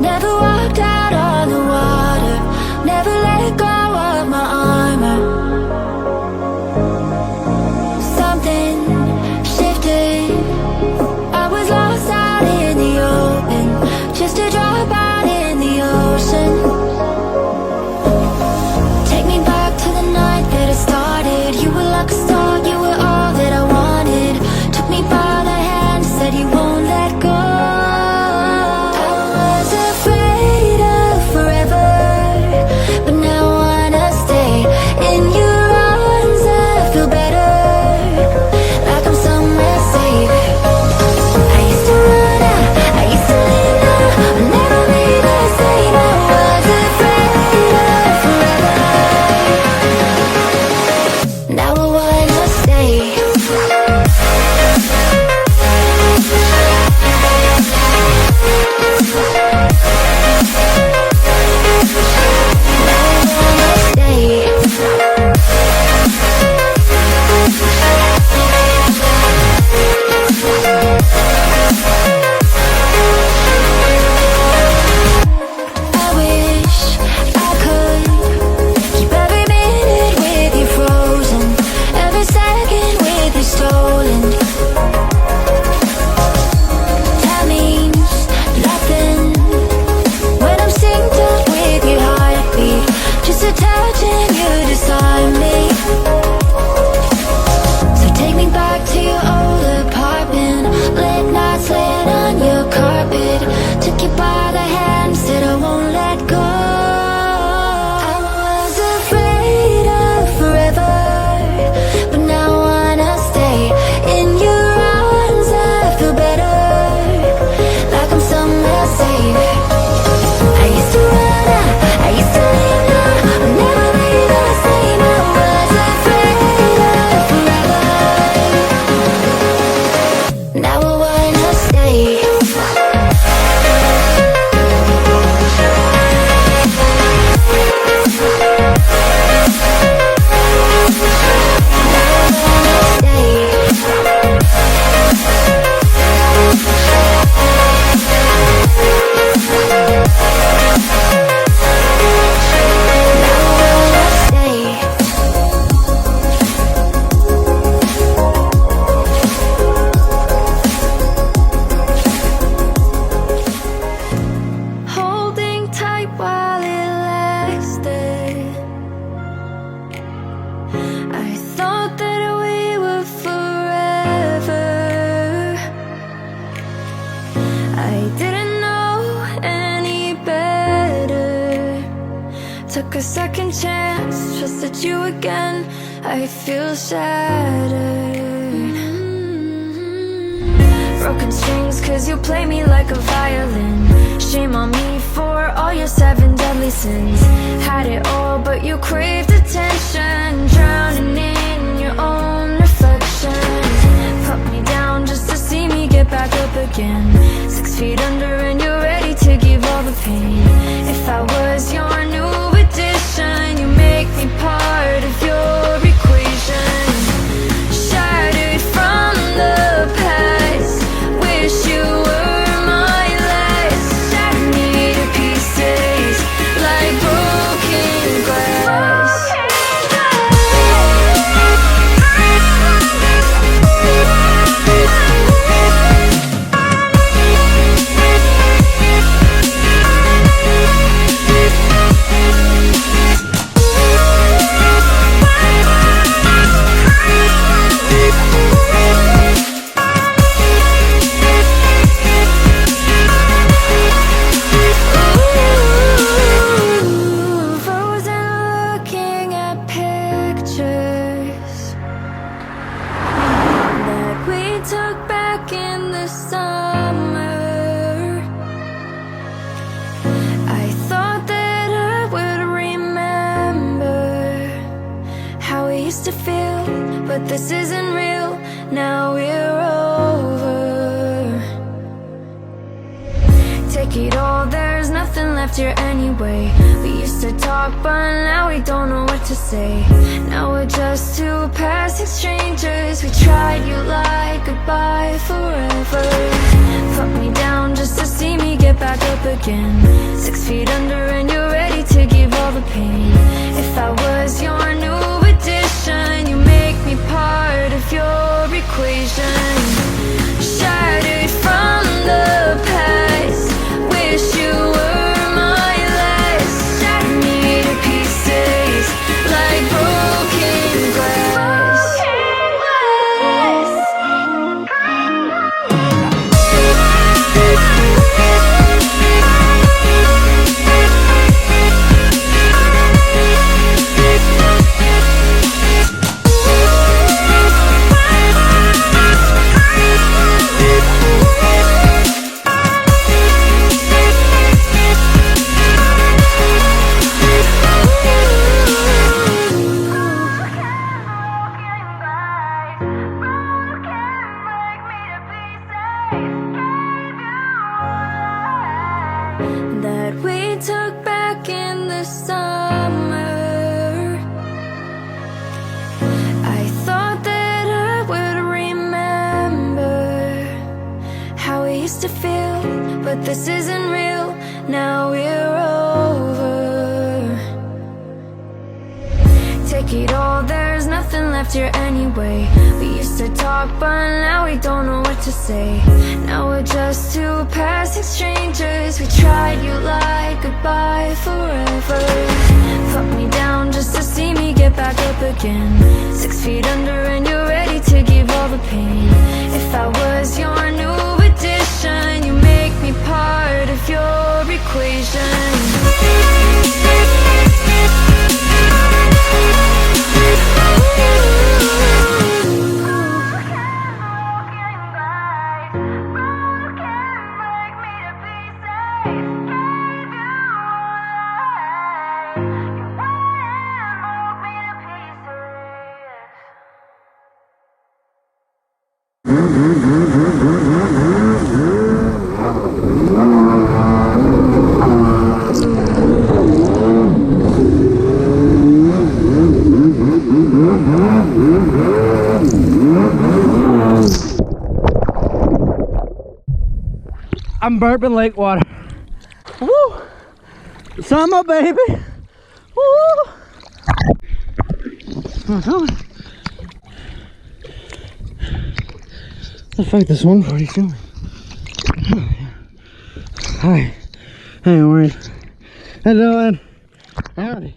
Never walked out on the water, never let go of my armor. Something shifted, I was lost out in the open, just a drop out in the ocean. Take me back to the night that it started. You were like a star, you were all that I wanted. Took me by the hand, said you won't let go. Took a second chance, trusted you again. I feel shattered. Broken strings cause you play me like a violin. Shame on me for all your 7 deadly sins. Had it all but you craved attention, drowning in your own reflection. Put me down just to see me get back up again. 6 feet under and you're ready to give all the pain. If I was your new addition, you make me part of your equation. Shattered from the past, wish you were my last. Shattered me to pieces like broken glass. Took back in the summer, I thought that I would remember how it used to feel, but this isn't real. Now we're over. Take it all, there's nothing left here anyway. We used to talk, but now we don't know what to say. Now we're just two passing strangers. We tried you like goodbye forever. Put me down just to see me get back back up again. 6 feet under and you're ready to give all the pain. If I was your new addition, you make me part of your equation. Shattered from the past, wish you were my last. Shatter me to pieces like broken glass. That we took back in the summer. I thought that I would remember how we used to feel, but this isn't real. Now we're over. Take it all, there's nothing left here anyway. We used to talk, but now we don't know what to say. Now we're just two passing strangers. We tried, you lied, goodbye forever. Fuck me down just to see me get back up again. 6 feet under and you're ready to give all the pain. If I was your new addition, you make me part of your equation. I'm burping lake water. Woo! Summer, baby. Woo! Let's fight this one pretty soon. Hi. Hey, Warren. Hello, Ed. Howdy.